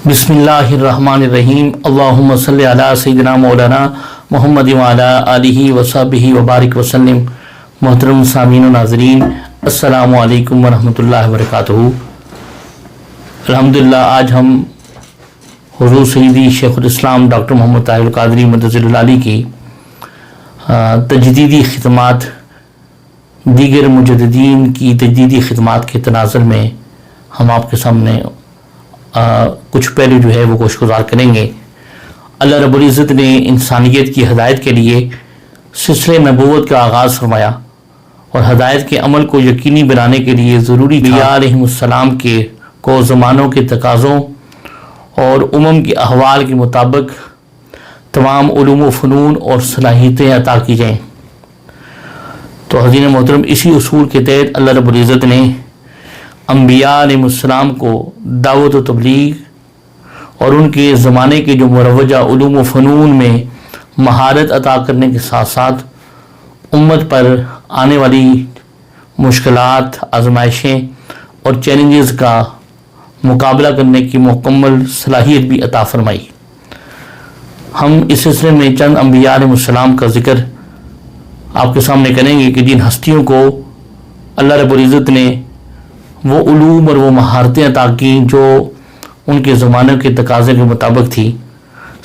بسم اللہ الرحمن الرحیم اللہم صلی علی سیدنا مولانا محمد وعلی آلہ وصحبہ وبارک وسلم۔ محترم سامعین و ناظرین، السلام علیکم ورحمۃ اللہ وبرکاتہ۔ الحمدللہ آج ہم حضور سیدی شیخ الاسلام ڈاکٹر محمد طاہر القادری مدثر اللہ علیہ کی تجدیدی خدمات، دیگر مجددین کی تجدیدی خدمات کے تناظر میں ہم آپ کے سامنے کچھ پہلو جو ہے وہ گوش گزار کریں گے۔ اللہ رب العزت نے انسانیت کی ہدایت کے لیے سلسلہ نبوت کا آغاز فرمایا اور ہدایت کے عمل کو یقینی بنانے کے لیے ضروری انبیاء علیہ السلام کو زمانوں کے تقاضوں اور کے احوال کے مطابق تمام علوم و فنون اور صلاحیتیں عطا کی جائیں۔ تو حضرین محترم، اسی اصول کے تحت اللہ رب العزت نے انبیاء علیہ السلام کو دعوت و تبلیغ اور ان کے زمانے کے جو مروجہ علوم و فنون میں مہارت عطا کرنے کے ساتھ ساتھ امت پر آنے والی مشکلات، آزمائشیں اور چیلنجز کا مقابلہ کرنے کی مکمل صلاحیت بھی عطا فرمائی۔ ہم اس سلسلے میں چند انبیاء علیہ السلام کا ذکر آپ کے سامنے کریں گے کہ جن ہستیوں کو اللہ رب العزت نے وہ علوم اور وہ مہارتیں عطا کیں جو ان کے زمانے کے تقاضے کے مطابق تھی۔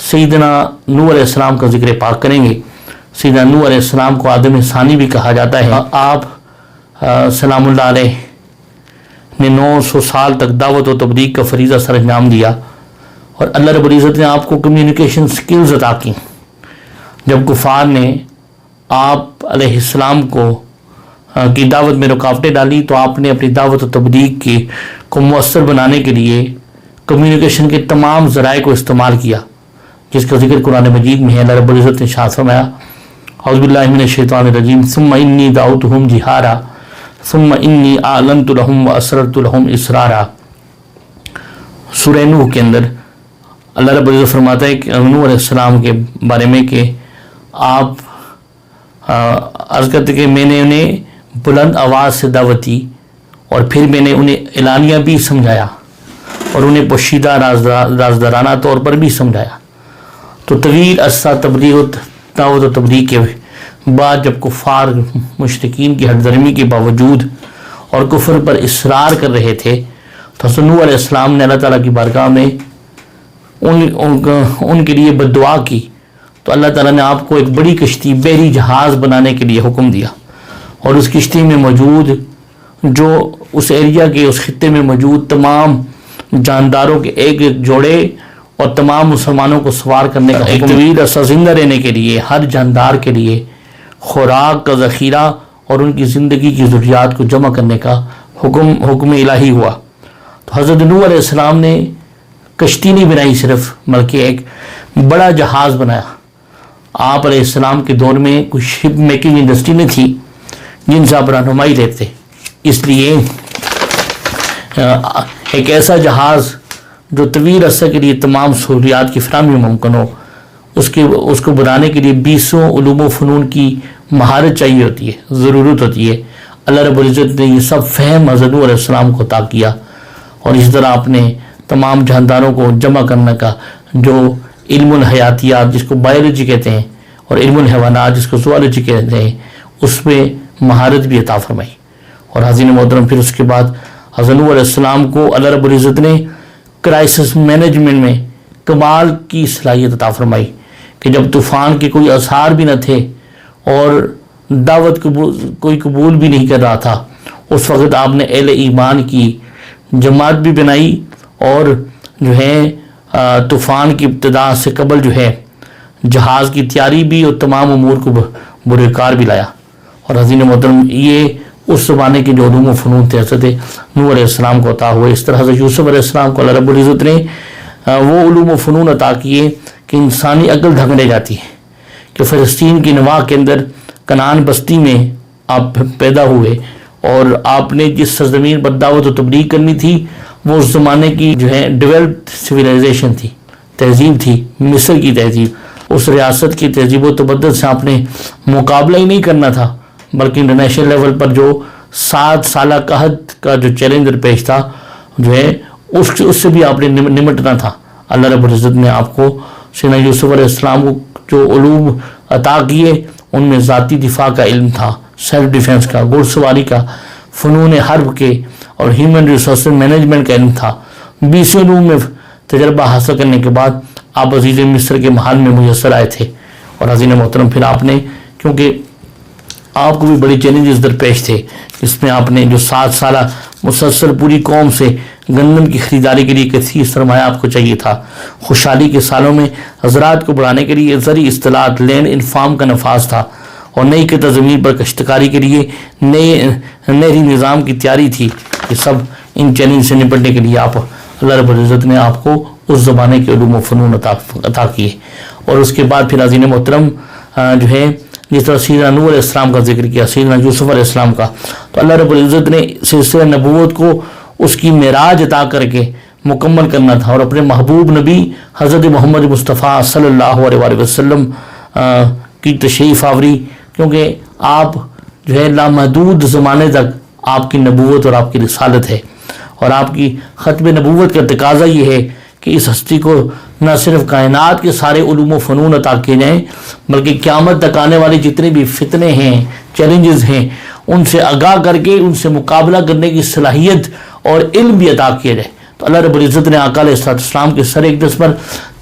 سیدنا نوح علیہ السلام کا ذکر پاک کریں گے۔ سیدنا نوح علیہ السلام کو آدم ثانی بھی کہا جاتا ہے۔ آپ سلام اللہ علیہ نے 900 سال تک دعوت و تبلیغ کا فریضہ سر انجام دیا اور اللہ رب العزت نے آپ کو کمیونیکیشن سکلز عطا کی۔ جب کفار نے آپ علیہ السلام کی دعوت میں رکاوٹیں ڈالی تو آپ نے اپنی دعوت و تبلیغ کو مؤثر بنانے کے لیے کمیونیکیشن کے تمام ذرائع کو استعمال کیا، جس کا ذکر قرآن مجید میں ہے۔ اللہ رب العزت نے ارشاد فرمایا، اعوذ باللہ من الشیطان الرجیم، ثم انی دعوتہم جہارا ثم انی اعلنت لہم واسررت لہم اسرارا۔ سورہ نوح کے اندر اللہ رب العزت فرماتا ہے کہ نوح علیہ السلام کے بارے میں کہ آپ عرض کرتے کہ میں نے انہیں بلند آواز سے دعوت دی اور پھر میں نے انہیں اعلانیہ بھی سمجھایا اور انہیں پوشیدہ رازدارانہ طور پر بھی سمجھایا۔ تو طویل عرصہ دعوت و تبلیغ کے بعد جب کفار مشرکین کی ہٹ درمی کے باوجود اور کفر پر اصرار کر رہے تھے تو حضرت نوح علیہ السلام نے اللہ تعالیٰ کی بارگاہ میں ان کے لیے بد دعا کی تو اللہ تعالیٰ نے آپ کو ایک بڑی کشتی، بحری جہاز بنانے کے لیے حکم دیا اور اس کشتی میں موجود جو اس ایریا کے، اس خطے میں موجود تمام جانداروں کے ایک ایک جوڑے اور تمام مسلمانوں کو سوار کرنے کا ایک طویل عرصہ زندہ رہنے کے لیے ہر جاندار کے لیے خوراک کا ذخیرہ اور ان کی زندگی کی ضروریات کو جمع کرنے کا حکم الہی ہوا۔ تو حضرت نوح علیہ السلام نے کشتی نہیں بنائی صرف، بلکہ ایک بڑا جہاز بنایا۔ آپ علیہ السلام کے دور میں کوئی شپ میکنگ انڈسٹری نہیں تھی جن سے آپ رہنمائی لیتے، اس لیے ایک ایسا جہاز جو طویل عرصہ کے لیے تمام سہولیات کی فراہمی ممکن ہو، اس کو بنانے کے لیے 20 علوم و فنون کی مہارت چاہیے ہوتی ہے، ضرورت ہوتی ہے۔ اللہ رب العزت نے یہ سب فہم حضرت نوح علیہ السلام کو عطا کیا اور اس طرح آپ نے تمام جانداروں کو جمع کرنے کا جو علم الحیاتیات جس کو بایولوجی کہتے ہیں اور علم الحیوانات جس کو زوالوجی کہتے ہیں اس میں مہارت بھی عطا فرمائی۔ اور حضرین محترم، پھر اس کے بعد حضرت نوح علیہ السلام کو اللہ رب العزت نے کرائسس مینجمنٹ میں کمال کی صلاحیت عطا فرمائی کہ جب طوفان کے کوئی آثار بھی نہ تھے اور دعوت کوئی قبول بھی نہیں کر رہا تھا، اس وقت آپ نے اہل ایمان کی جماعت بھی بنائی اور جو ہے طوفان کی ابتدا سے قبل جو ہے جہاز کی تیاری بھی اور تمام امور کو بروکار بھی لایا۔ اور حضرین محترم، یہ اس زمانے کے جو علوم و فنون تھے حضرت نوح علیہ السلام کو عطا ہوئے۔ اس طرح حضرت یوسف علیہ السلام کو اللہ رب العزت نے وہ علوم و فنون عطا کیے کہ انسانی عقل دھگنے جاتی ہے کہ فلسطین کی نواح کے اندر کنعان بستی میں آپ پیدا ہوئے اور آپ نے جس سرزمین پر دعوت و تبلیغ کرنی تھی وہ اس زمانے کی جو ہے ڈیولپڈ سویلائزیشن تھی، تہذیب تھی، مصر کی تہذیب۔ اس ریاست کی تہذیب و تمدن سے آپ نے مقابلہ ہی نہیں کرنا تھا، بلکہ انٹرنیشنل لیول پر جو 7 سالہ قحط کا جو چیلنج درپیش تھا جو ہے اس سے بھی آپ نے نمٹنا تھا۔ اللہ رب العزت نے آپ کو سیدنا یوسف علیہ السلام کو جو علوم عطا کیے ان میں ذاتی دفاع کا علم تھا، سیلف ڈیفینس کا، گھوڑ سواری کا، فنون حرب کے اور ہیومن ریسورس مینجمنٹ کا علم تھا۔ 20 علوم میں تجربہ حاصل کرنے کے بعد آپ عزیز مصر کے محل میں میسر آئے تھے۔ اور عزیز محترم پھر آپ نے، کیونکہ آپ کو بھی بڑی چیلنجز درپیش تھے، اس میں آپ نے جو 7 سالہ مسلسل پوری قوم سے گندم کی خریداری کے لیے کثیر سرمایہ آپ کو چاہیے تھا، خوشحالی کے سالوں میں حضرات کو بڑھانے کے لیے زرعی اصطلاحات لینڈ انفارم کا نفاذ تھا، اور نئی قطع زمین پر کاشتکاری کے لیے نہری نظام کی تیاری تھی۔ یہ سب ان چیلنج سے نپٹنے کے لیے آپ اللہ رب العزت نے آپ کو اس زمانے کے علوم و فنون عطا کیے۔ اور اس کے بعد پھر عزیز محترم جو ہے جس طرح سیدنا نوح علیہ السلام کا ذکر کیا، سیدنا یوسف علیہ السلام کا، تو اللہ رب العزت نے سلسلہ نبوت کو اس کی معراج عطا کر کے مکمل کرنا تھا، اور اپنے محبوب نبی حضرت محمد مصطفیٰ صلی اللہ علیہ وآلہ وسلم کی تشریف آوری، کیونکہ آپ جو ہے لامحدود زمانے تک آپ کی نبوت اور آپ کی رسالت ہے، اور آپ کی ختم نبوت کا تقاضا یہ ہے کہ اس ہستی کو نہ صرف کائنات کے سارے علوم و فنون عطا کیے جائیں، بلکہ قیامت تک آنے والے جتنے بھی فتنے ہیں، چیلنجز ہیں، ان سے آگاہ کر کے ان سے مقابلہ کرنے کی صلاحیت اور علم بھی عطا کیا جائے۔ تو اللہ رب العزت نے آقا علیہ السلام کے سر اقدس پر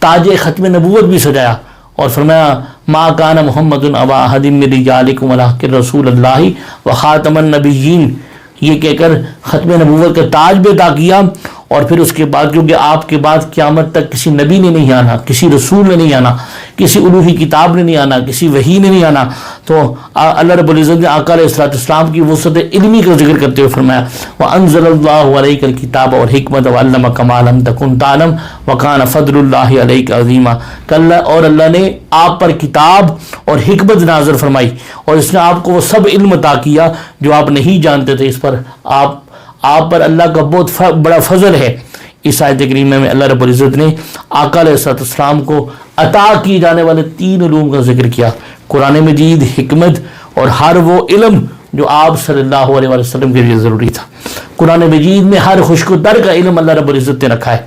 تاج ختم نبوت بھی سجایا، اور فرمایا ما کان محمد ابا احد من رجالکم ولکن رسول اللہ وخاتم النبیین، یہ کہہ کر ختم نبوت کا تاج بھی عطا کیا۔ اور پھر اس کے بعد کیونکہ آپ کے بعد قیامت تک کسی نبی نے نہیں آنا، کسی رسول نے نہیں آنا، کسی الوہی کتاب نے نہیں آنا، کسی وحی نے نہیں آنا، تو اللہ رب العزت نے آقا علیہ السلام کی وسعت علمی کا ذکر کرتے ہوئے فرمایا وَأَنزَلَ اللَّهُ عَلَيْكَ الْكِتَابَ وَالْحِكْمَةَ وَعَلَّمَكَ مَا لَمْ تَكُنْ تَعْلَمْ وَكَانَ فَضْلُ اللَّهِ عَلَيْكَ عَظِيمًا، اور اللہ نے آپ پر کتاب اور حکمت نازل فرمائی، اور اس نے آپ کو وہ سب علم عطا کیا جو آپ نہیں جانتے تھے۔ اس پر آپ پر اللہ کا بہت بڑا فضل ہے۔ اس آیت کریمہ میں اللہ رب العزت نے آقا علیہ السلام کو عطا کیے جانے والے 3 علوم کا ذکر کیا، قرآن مجید، حکمت اور ہر وہ علم جو آپ صلی اللہ علیہ وسلم کے لیے ضروری تھا۔ قرآن مجید میں ہر خوشک و تر کا علم اللہ رب العزت نے رکھا ہے،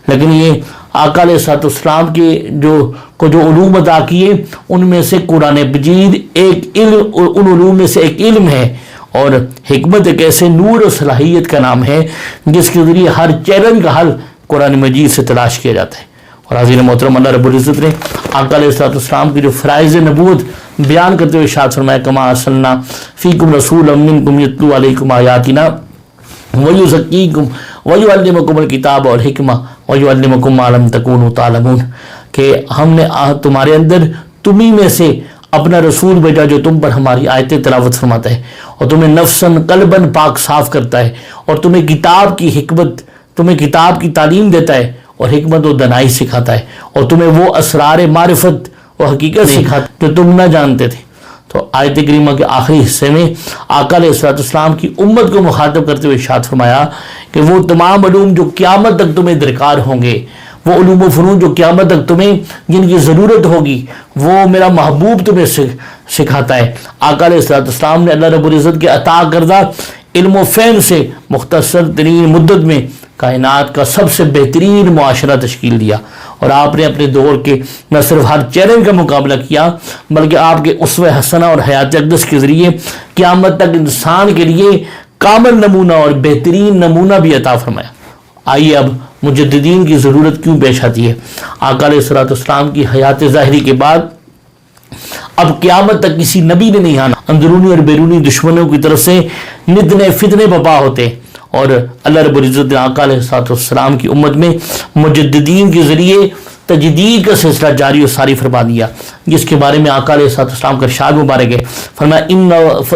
لیکن یہ آقا علیہ السلام کے جو علوم عطا کیے ان میں سے قرآن مجید ایک علم، ان علوم میں سے ایک علم ہے، اور حکمت ایک ایسے نور و صلاحیت کا نام ہے جس کے ذریعے ہر چیلنج کا حل قرآن مجید سے تلاش کیا جاتا ہے۔ اور حضرت محترم اللہ رب العزت نے آقا علیہ السلام کی جو فرائض نبوت بیان کرتے ہوئے ارشاد فرمایا کما ارسلنا فیکم رسولا منکم یتلو علیکم آیاتنا ویزکیکم ویعلمکم الکتاب والحکمہ ویعلمکم ما لم تکونوا تعلمون، کہ ہم نے تمہارے اندر تمہیں میں سے اپنا رسول بھیجا جو تم پر ہماری آیتیں تلاوت فرماتا ہے، اور تمہیں نفساً قلباً پاک صاف کرتا ہے، اور تمہیں کتاب کی حکمت، تمہیں کتاب کی تعلیم دیتا ہے، اور حکمت و دانائی سکھاتا ہے، اور تمہیں وہ اسرار معرفت و حقیقت سکھاتا ہے جو تم نہ جانتے تھے۔ تو آیت کریمہ کے آخری حصے میں آقا علیہ السلام کی امت کو مخاطب کرتے ہوئے ارشاد فرمایا کہ وہ تمام علوم جو قیامت تک تمہیں درکار ہوں گے، وہ علوم و فنون جو قیامت تک تمہیں جن کی ضرورت ہوگی، وہ میرا محبوب تمہیں سکھاتا ہے۔ آقا علیہ السلام نے اللہ رب العزت کے عطا کردہ علم و فہم سے مختصر ترین مدت میں کائنات کا سب سے بہترین معاشرہ تشکیل دیا، اور آپ نے اپنے دور کے نہ صرف ہر چیلنج کا مقابلہ کیا بلکہ آپ کے اسوہ حسنہ اور حیات اقدس کے ذریعے قیامت تک انسان کے لیے کامل نمونہ اور بہترین نمونہ بھی عطا فرمایا۔ آئیے اب مجددین کی ضرورت کیوں پیش آتی ہے؟ آقا علیہ السلام کی حیات ظاہری کے بعد اب قیامت تک کسی نبی نے نہیں آنا، اندرونی اور بیرونی دشمنوں کی طرف سے نت نئے فتنے بپا ہوتے، اور اللہ رب العزت نے آقا علیہ السلام کی امت میں مجددین کے ذریعے تجدید کا سلسلہ جاری و ساری فرما دیا، جس کے بارے میں آقا علیہ السلام کا ارشاد مبارک ہے، فرمایا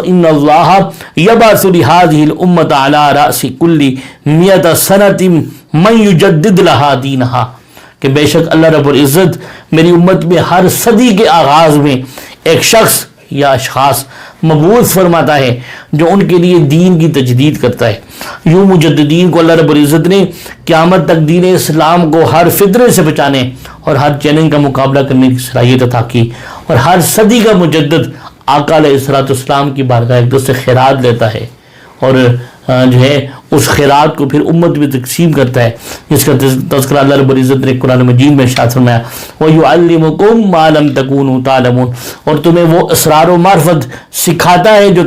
ان اللہ یبعث لہذہ الامۃ علی رأس کل 100 سنۃ من یجدد لہا دینہا، کہ بے شک اللہ رب العزت میری امت میں ہر صدی کے آغاز میں ایک شخص یا اشخاص مبعوث فرماتا ہے جو ان کے لیے دین کی تجدید کرتا ہے۔ یوں مجددین کو اللہ رب العزت نے قیامت تک دین اسلام کو ہر فتنے سے بچانے اور ہر چیلنج کا مقابلہ کرنے کی صلاحیت عطا کی، اور ہر صدی کا مجدد آقا علیہ السلام کی بارگاہ اقدس سے خیرات لیتا ہے، اور جو ہے اس خیرات کو پھر امت میں تقسیم کرتا ہے، جس کا تذکرہ اللہ رب العزت نے قرآن مجید میں ارشاد فرمایا وَيُعَلِّمُكُم مَّا لَمْ تَكُونُوا تَعْلَمُونَ، اور تمہیں وہ اسرار و معرفت سکھاتا ہے جو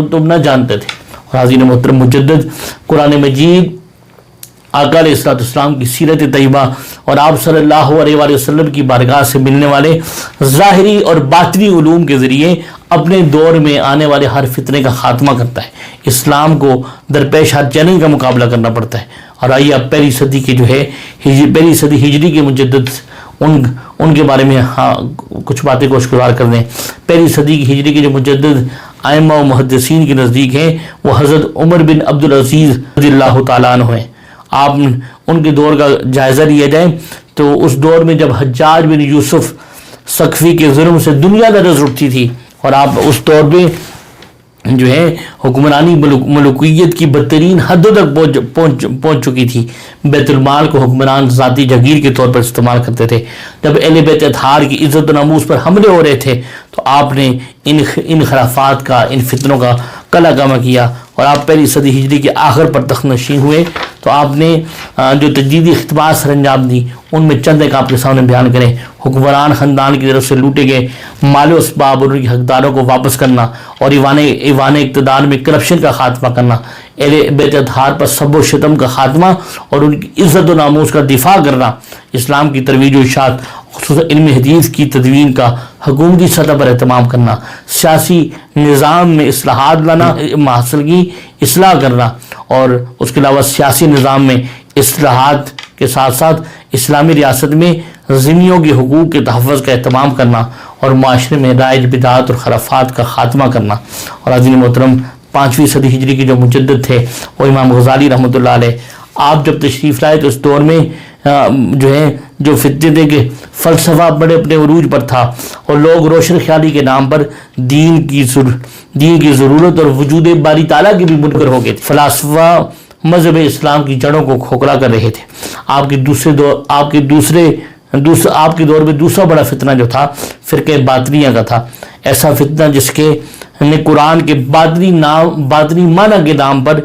تم نہ جانتے تھے۔ اور حاضرین محترم، مجدد قرآن مجید آقا علیہ السلام کی سیرت طیبہ اور آپ صلی اللہ علیہ وآلہ وسلم کی بارگاہ سے ملنے والے ظاہری اور باطنی علوم کے ذریعے اپنے دور میں آنے والے ہر فتنے کا خاتمہ کرتا ہے۔ اسلام کو درپیش ہر چیلنج کا مقابلہ کرنا پڑتا ہے۔ اور آئیے اب پہلی صدی کے پہلی صدی ہجری کے مجدد ان کے بارے میں کچھ باتیں کو گزار کر دیں۔ پہلی صدی کی ہجری کے جو مجدد ائمہ و محدثین کے نزدیک ہیں وہ حضرت عمر بن عبدالعزیز رضی اللہ تعالیٰ عنہ ہیں۔ آپ ان کے دور کا جائزہ لیا جائے تو اس دور میں جب حجاج بن یوسف ثقفی کے ظلم سے دنیا درز اٹھتی تھی، اور آپ اس دور میں جو ہے حکمرانی ملوکیت کی بدترین حدوں تک پہنچ چکی تھی۔ بیت المال کو حکمران ذاتی جاگیر کے طور پر استعمال کرتے تھے۔ جب اہل بیت اطہار کی عزت و ناموس پر حملے ہو رہے تھے تو آپ نے ان خرافات کا، ان فتنوں کا قلع کما کیا، اور آپ پہلی صدی ہجری کے آخر پر تخت نشین ہوئے تو آپ نے جو تجدیدی خدمات سر انجام دی ان میں چند ایک آپ کے سامنے بیان کریں۔ حکمران خاندان کی طرف سے لوٹے گئے مال و اسباب اور ان کے حقداروں کو واپس کرنا، اور ایوان اقتدار میں کرپشن کا خاتمہ کرنا، اہل بیت اطہار پر سب و شتم کا خاتمہ اور ان کی عزت و ناموس کا دفاع کرنا، اسلام کی ترویج و اشاعت خصوصاً علم حدیث کی تدوین کا حکومتی سطح پر اہتمام کرنا، سیاسی نظام میں اصلاحات لانا، معاشرے کی اصلاح کرنا، اور اس کے علاوہ سیاسی نظام میں اصلاحات کے ساتھ ساتھ اسلامی ریاست میں ذمیوں کے حقوق کے تحفظ کا اہتمام کرنا، اور معاشرے میں رائج بدعات اور خرافات کا خاتمہ کرنا۔ اور حاضرین محترم، 5ویں صدی ہجری کے جو مجدد تھے وہ امام غزالی رحمۃ اللہ علیہ، آپ جب تشریف لائے تو اس دور میں جو فتنے تھے کہ فلسفہ بڑے اپنے عروج پر تھا، اور لوگ روشن خیالی کے نام پر دین کی ضرورت اور وجود باری تعالیٰ کے بھی منکر ہو گئے تھے۔ فلاسفہ مذہب اسلام کی جڑوں کو کھوکھلا کر رہے تھے۔ آپ کے دور میں دوسرا بڑا فتنہ جو تھا فرقہ باطنیہ کا تھا، ایسا فتنہ جس کے نے قرآن کے باطنی معنی کے نام پر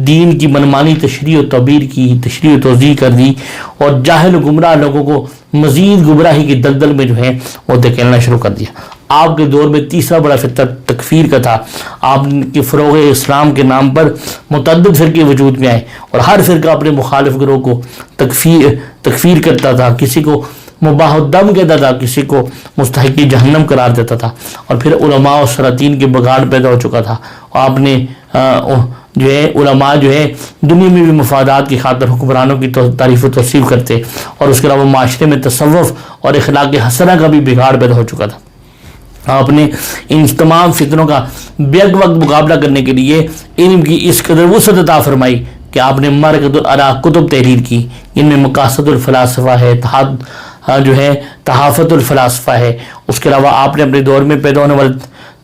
دین کی منمانی تشریح و تعبیر کی، تشریح و توضیح کر دی، اور جاہل و گمراہ لوگوں کو مزید گمراہی کی دلدل میں جو ہے وہ دھکیلنا شروع کر دیا۔ آپ کے دور میں تیسرا بڑا فتنہ تکفیر کا تھا۔ آپ کے فروغ اسلام کے نام پر متعدد فرقے وجود میں آئے، اور ہر فرقہ اپنے مخالف گروہ کو تکفیر کرتا تھا، کسی کو مباح الدم کہتا تھا، کسی کو مستحق جہنم قرار دیتا تھا، اور پھر علماء و سلاطین کے بگاڑ پیدا ہو چکا تھا۔ اور آپ نے جو ہے علماء جو ہے دنیا میں بھی مفادات کی خاطر حکمرانوں کی تعریف و توصیف کرتے، اور اس کے علاوہ معاشرے میں تصوف اور اخلاق حسنہ کا بھی بگاڑ پیدا ہو چکا تھا۔ آپ نے ان تمام فتنوں کا بیک وقت مقابلہ کرنے کے لیے علم کی اس قدر وسعت عطا فرمائی کہ آپ نے مرکز الارا کتب تحریر کی، ان میں مقاصد الفلاسفہ ہے، تحافت الفلاسفہ ہے۔ اس کے علاوہ آپ نے اپنے دور میں پیدا ہونے والے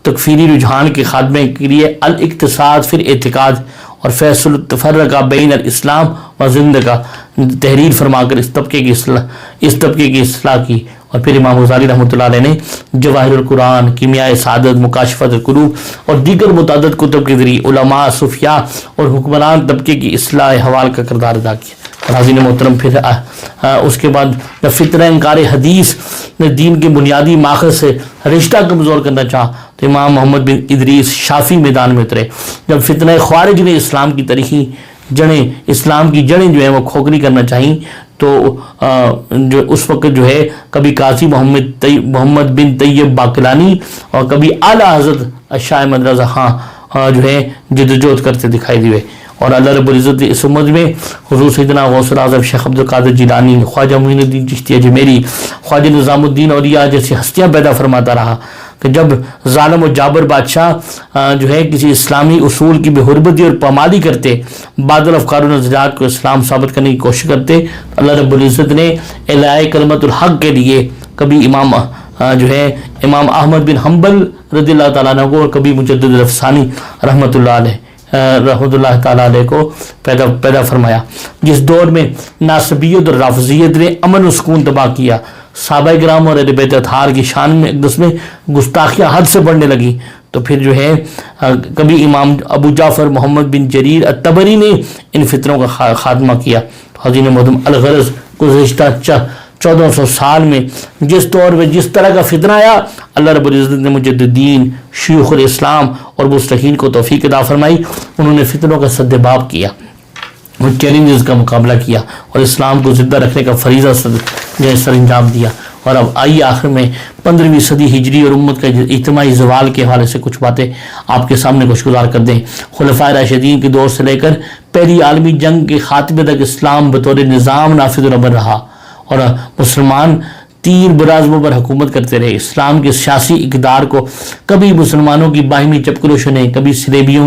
تکفیری رجحان کے خاتمے کے لیے الاقتصاد فی الاعتقاد اور فیصل التفرقہ بین الاسلام و زندگی تحریر فرما کر اس طبقے کی اصلاح کی۔ اور پھر امام غزالی رحمۃ اللہ علیہ نے جواہر القرآن، کیمیاء سعادت، مکاشفت القلوب اور دیگر متعدد کتب کے ذریعے علماء، صوفیاء اور حکمران طبقے کی اصلاح حوال کا کردار ادا کیا۔ اور حاضرین محترم، پھر اس کے بعد جب فتنہ انکار حدیث نے دین کے بنیادی ماخذ سے رشتہ کمزور کرنا چاہا تو امام محمد بن ادریس شافی میدان میں اترے۔ جب فتنہ خوارج نے اسلام کی جڑیں جو ہیں وہ کھوکھلی کرنا چاہییں تو جو اس وقت جو ہے کبھی قاضی محمد بن طیب باقلانی اور کبھی اعلیٰ حضرت شاہ احمد رضا خان جو ہے جدوجہد کرتے دکھائی دیے۔ اور اللہ رب العزت اس امت میں حضور سیدنا غوث الاعظم شیخ عبد القادر جیلانی، خواجہ معین الدین چشتی اجمیری، خواجہ نظام الدین اولیاء جیسی ہستیاں پیدا فرماتا رہا کہ جب ظالم و جابر بادشاہ جو ہے کسی اسلامی اصول کی بے حرمتی اور پامالی کرتے، بادل افکار و نظریات کو اسلام ثابت کرنے کی کوشش کرتے، اللہ رب العزت نے اعلاء کلمت الحق کے لیے کبھی امام احمد بن حنبل رضی اللہ تعالیٰ عنہ کو اور کبھی مجدد الافسانی رحمۃ اللہ تعالیٰ علیہ کو پیدا فرمایا۔ جس دور میں ناصبیت اور رافضیت نے امن و سکون تباہ کیا، صحابہ کرام اور اہل بیت اطہار کی شان میں اقدس میں گستاخیاں حد سے بڑھنے لگی، تو پھر جو ہے کبھی امام ابو جعفر محمد بن جریر الطبری نے ان فتنوں کا خاتمہ کیا. تو حضرت محترم الغرض گزشتہ 1400 سال میں جس طور پہ جس طرح کا فتنہ آیا، اللہ رب العزت نے مجددین، شیوخ الاسلام اور مصلحین کو توفیق عطا فرمائی. انہوں نے فتنوں کا سد باب کیا، وہ چیلنجز کا مقابلہ کیا اور اسلام کو زندہ رکھنے کا فریضہ سر انجام دیا. اور اب آئیے آخر میں 15ویں صدی ہجری اور امت کا اجتماعی زوال کے حوالے سے کچھ باتیں آپ کے سامنے گزار کر دیں. خلفائے راشدین کے دور سے لے کر پہلی عالمی جنگ کے خاتمے تک اسلام بطور نظام نافذ العمل رہا اور مسلمان تیر برازموں پر حکومت کرتے رہے. اسلام کے سیاسی اقدار کو کبھی مسلمانوں کی باہمی چپکروشوں نے، کبھی صلیبیوں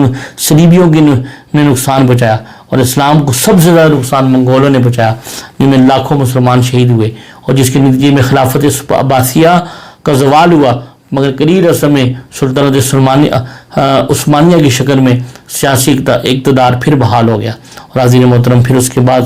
نے نقصان پہنچایا اور اسلام کو سب سے زیادہ نقصان منگولوں نے پہنچایا، جن میں لاکھوں مسلمان شہید ہوئے اور جس کے نتیجے میں خلافت عباسیہ کا زوال ہوا. مگر قلیل عرصہ میں سلطنت عثمانیہ کی شکل میں سیاسی اقتدار پھر بحال ہو گیا. اور حاضرین محترم پھر اس کے بعد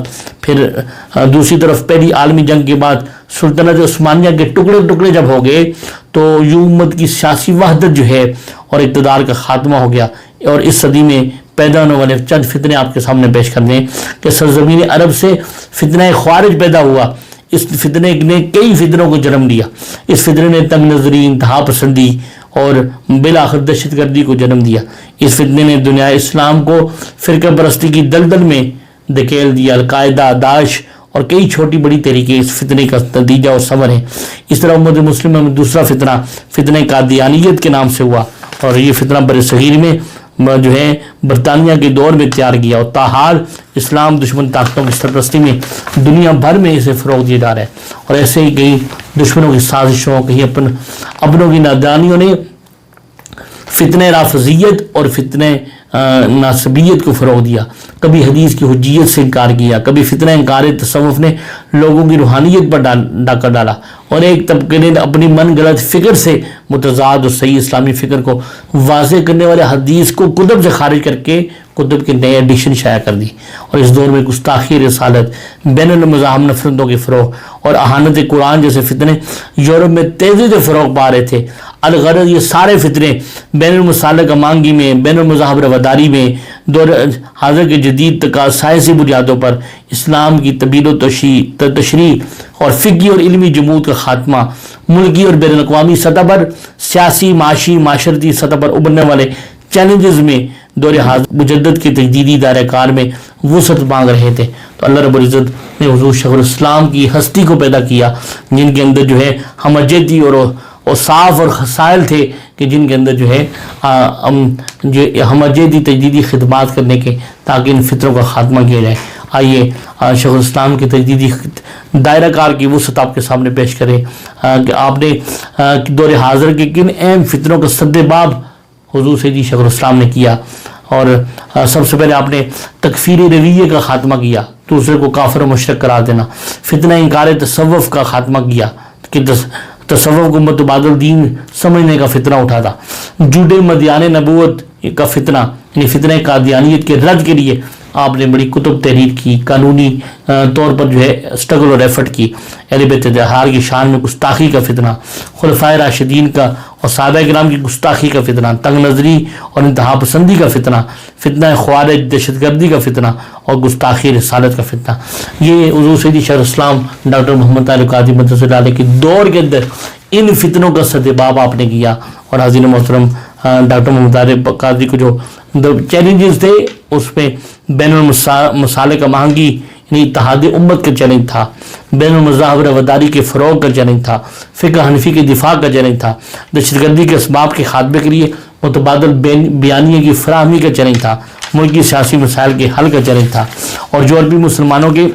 دوسری طرف پہلی عالمی جنگ کے بعد سلطنت عثمانیہ کے ٹکڑے جب ہو گئے تو یہ امت کی سیاسی وحدت جو ہے اور اقتدار کا خاتمہ ہو گیا. اور اس صدی میں پیدا ہونے والے چند فتنے آپ کے سامنے پیش کر دیں کہ سرزمین عرب سے فتنہ خوارج پیدا ہوا. اس فتنے نے کئی فتنوں کو جنم دیا. اس فتنے نے تنگ نظری، انتہا پسندی اور بالآخر دہشت گردی کو جنم دیا. اس فتنے نے دنیا اسلام کو فرقہ پرستی کی دلدل میں دھکیل دیا. القاعدہ، داعش اور کئی چھوٹی بڑی تحریکیں اس فتنے کا نتیجہ اور ثمر ہیں. اس طرح امت مسلمہ میں دوسرا فتنہ قادیانیت کے نام سے ہوا اور یہ فتنہ برصغیر میں جو ہے برطانیہ کے دور میں تیار کیا اور تاحال اسلام دشمن طاقتوں کی سرپرستی میں دنیا بھر میں اسے فروغ دیا جا رہا ہے. اور ایسے ہی کئی دشمنوں کی سازشوں، کہیں اپنوں کی نادانیوں نے فتنہ رافضیت اور فتنہ ناصبیت کو فروغ دیا. کبھی حدیث کی حجیت سے انکار کیا، کبھی فتنہ انکار تصوف نے لوگوں کی روحانیت پر ڈاکہ ڈالا اور ایک طبقے نے اپنی من گلت فکر سے متضاد اور صحیح اسلامی فکر کو واضح کرنے والے حدیث کو کتب سے خارج کر کے کتب کے نئے ایڈیشن شائع کر دی. اور اس دور میں گستاخی رسالت، بین المذاہب نفرتوں کے فروغ اور اہانت قرآن جیسے فتنے یورپ میں تیزی سے فروغ پا رہے تھے. الغرض یہ سارے فتنے بین المسالک امانگی میں، بین المذاہب رواداری میں، دور حاضر کے جدید سائنسی بنیادوں پر اسلام کی تبدیل و تشریح اور فقہی اور علمی جمود کا خاتمہ، ملکی اور بین الاقوامی سطح پر سیاسی، معاشی، معاشرتی سطح پر ابھرنے والے چیلنجز میں دور حاضر مجدد کے تجدیدی دائرہ کار میں وسعت مانگ رہے تھے. تو اللہ رب العزت نے حضور شیخ الاسلام کی ہستی کو پیدا کیا جن کے اندر جو ہے ہمجیتی اور صاف اور خسائل تھے کہ جن کے اندر جو ہے ہمجیتی تجدیدی خدمات کرنے کے تاکہ ان فطروں کا خاتمہ کیا جائے. آئیے شیخ الاسلام کی تجدیدی دائرہ کار کی وسعت آپ کے سامنے پیش کریں کہ آپ نے دور حاضر کے کن اہم فطروں کا سد باب حضور سیدی شیخ الاسلام نے کیا. اور سب سے پہلے آپ نے تکفیر رویے کا خاتمہ کیا، دوسرے کو کافر و مشرک قرار دینا. فتنہ انکار تصوف کا خاتمہ کیا کہ تصوف کو متبادل دین سمجھنے کا فتنہ اٹھا تھا. جھوٹے مدیان نبوت کا فتنہ یعنی فتنہ قادیانیت کے رد کے لیے آپ نے بڑی کتب تحریر کی، قانونی طور پر جو ہے اسٹرگل اور ایفرٹ کی. اہل بیت اطہار کی شان میں گستاخی کا فتنہ، خلفائے راشدین کا اور صحابہ کرام کی گستاخی کا فتنہ، تنگ نظری اور انتہا پسندی کا فتنہ، فتنہ خوارج، دہشت گردی کا فتنہ اور گستاخی رسالت کا فتنہ. یہ حضور سیدی شیخ الاسلام ڈاکٹر محمد طاہر القادری مدثر اللہ علیہ کے دور کے اندر ان فتنوں کا سدباب آپ نے کیا. اور حضرت محترم ڈاکٹر محمد طاہر القادری کو جو چیلنجز تھے اس میں بین المسالک امانگی یعنی اتحاد امت کا چیلنج تھا، بین المذاہب رواداری کے فروغ کا چیلنج تھا، فقہ حنفی کے دفاع کا چیلنج تھا، دہشت گردی کے اسباب کے خاتمے کے لیے متبادل بیانیے کی فراہمی کا چیلنج تھا، ملکی سیاسی مسائل کے حل کا چیلنج تھا اور یورپی مسلمانوں کے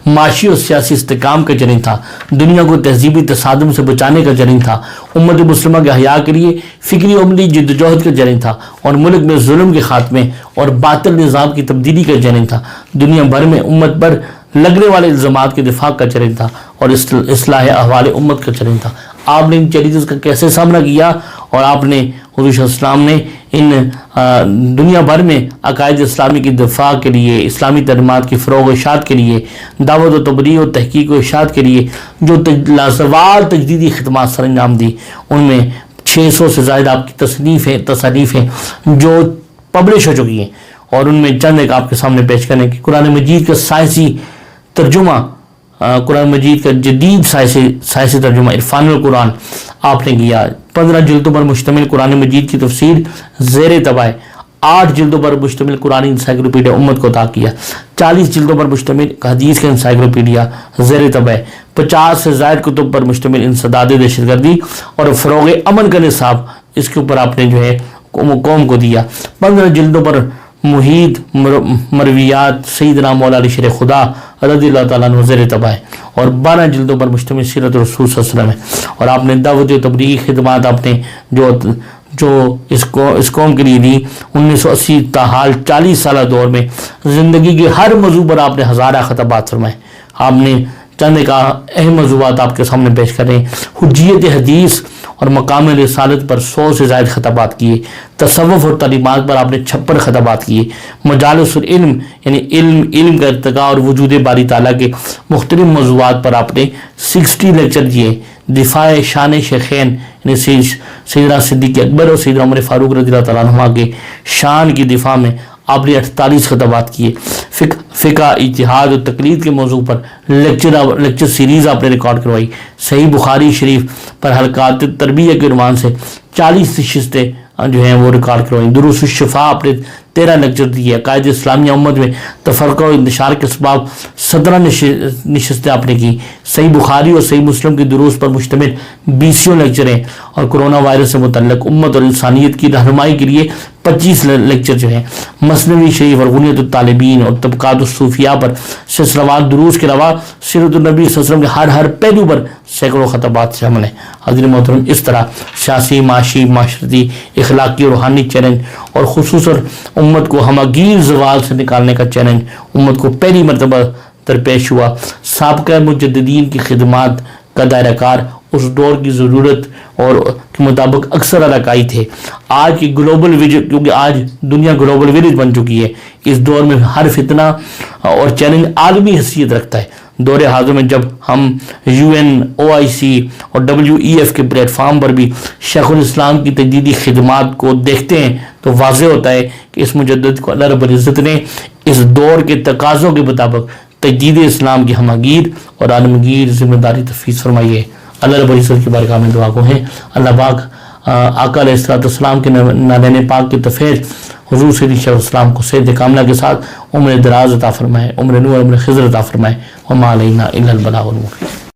معاشی اور سیاسی استحکام کا چیلنج تھا، دنیا کو تہذیبی تصادم سے بچانے کا چیلنج تھا، امت مسلمہ کے حیاء کے لیے فکری عملی جدوجہد کا چیلنج تھا اور ملک میں ظلم کے خاتمے اور باطل نظام کی تبدیلی کا چیلنج تھا، دنیا بھر میں امت پر لگنے والے الزامات کے دفاع کا چیلنج تھا اور اصلاح احوال امت کا چیلنج تھا. آپ نے ان چیلنجز کا کیسے سامنا کیا اور آپ نے حضور صلی اللہ علیہ وسلم نے ان دنیا بھر میں عقائد اسلامی کی دفاع کے لیے، اسلامی تعلیمات کی فروغ و اشاعت کے لیے، دعوت و تبلیغ و تحقیق و اشاعت کے لیے جو لازوال تجدیدی خدمات سر انجام دی، ان میں 600 سے زائد آپ کی تصانیفیں جو پبلش ہو چکی ہیں، اور ان میں چند ایک آپ کے سامنے پیش کرنے کی قرآن مجید کا سائنسی ترجمہ، قرآن مجید کا جدید سائنسی ترجمہ عرفان القرآن آپ نے کیا، 15 جلدوں پر مشتمل قرآن مجید کی تفسیر زیر طبع 8 جلدوں پر مشتمل قرآن انسائکلوپیڈیا امت کو عطا کیا، 40 جلدوں پر مشتمل حدیث کا انسائکلوپیڈیا زیر طبع، 50 سے زائد کتب پر مشتمل انسداد دہشت گردی اور فروغ امن کا نصاب، اس کے اوپر آپ نے جو ہے قوم کو دیا، 15 جلدوں پر محیط مرویات سیدنا مولا علی شیر خدا رضی اللہ تعالیٰ عنہ زیر طبع ہے، اور 12 جلدوں پر مشتمل سیرت رسول صلی اللہ علیہ وسلم ہے، اور آپ نے دعوت و تبلیغی خدمات آپ نے جو اس قوم کے لیے دی 1980 تاحال 40 سالہ دور میں زندگی کے ہر موضوع پر آپ نے ہزارہ خطبات فرمائے۔ آپ نے چند ایک اہم موضوعات آپ کے سامنے پیش کر رہے ہیں، حجیت حدیث اور مقام رسالت پر 100 سے زائد خطبات کیے، تصوف اور تعلیمات پر آپ نے 56 خطبات کیے، مجالس العلم یعنی علم کا ارتقاء اور وجود باری تعالیٰ کے مختلف موضوعات پر آپ نے 60 لیکچر دیے، دفاع شان شیخین یعنی سیدنا صدیق اکبر اور سیدنا عمر فاروق رضی اللہ تعالیٰ عنہ کے شان کی دفاع میں آپ نے 48 خطبات کیے، فقہ اجتہاد اور تقلید کے موضوع پر لیکچر سیریز آپ نے ریکارڈ کروائی، صحیح بخاری شریف پر حلقات تربیہ کے عنوان سے 40 نشستیں جو ہیں وہ ریکارڈ کروائی، دروس الشفاء آپ نے 13 لیکچر دیے، عقائد اسلامیہ امت میں تفرقہ و انتشار کے اسباب 17 نشستیں آپ نے کی، صحیح بخاری اور صحیح مسلم کی دروس پر مشتمل 20 لیکچر ہیں، اور کرونا وائرس سے متعلق امت اور انسانیت کی رہنمائی کے لیے 25 لیکچر جو ہیں، مثنوی شریف اور غنیت الطالبین اور طبقات الصوفیاء پر سلسلوات دروس کے علاوہ سیرت النبی صلی اللہ علیہ وسلم کے ہر پہلو پر سینکڑوں خطبات شامل ہیں۔ حضرت محترم، اس طرح سیاسی، معاشی، معاشرتی، اخلاقی اور روحانی چیلنج اور خصوصاً امت کو ہمگیر زوال سے نکالنے کا چیلنج امت کو پہلی مرتبہ درپیش ہوا۔ سابقہ مجددین کی خدمات کا دائرہ کار اس دور کی ضرورت اور کے مطابق اکثر علاقائی تھے۔ آج کی گلوبل ویلیج، کیونکہ آج دنیا گلوبل ویلیج بن چکی ہے، اس دور میں ہر فتنہ اور چیلنج عالمی حیثیت رکھتا ہے۔ دور حاضر میں جب ہم UN، OIC اور WEF کے پلیٹ فارم پر بھی شیخ الاسلام کی تجدیدی خدمات کو دیکھتے ہیں تو واضح ہوتا ہے کہ اس مجدد کو اللہ رب العزت نے اس دور کے تقاضوں کے مطابق تجدید اسلام کی ہمگیر اور عالمگیر ذمہ داری تفویض فرمائی ہے۔ اللہ رب العزت کی بارگاہ میں دعا کو ہیں اللہ پاک آقا علیہ السلام کے نالین پاک کے تفیض حضور صلی اللہ علیہ وسلم کو صحت کاملہ کے ساتھ عمر دراز عطا فرمائے، عمر نور، عمر خضر عطا فرمائے، وما علینا الا البلاغ المبین۔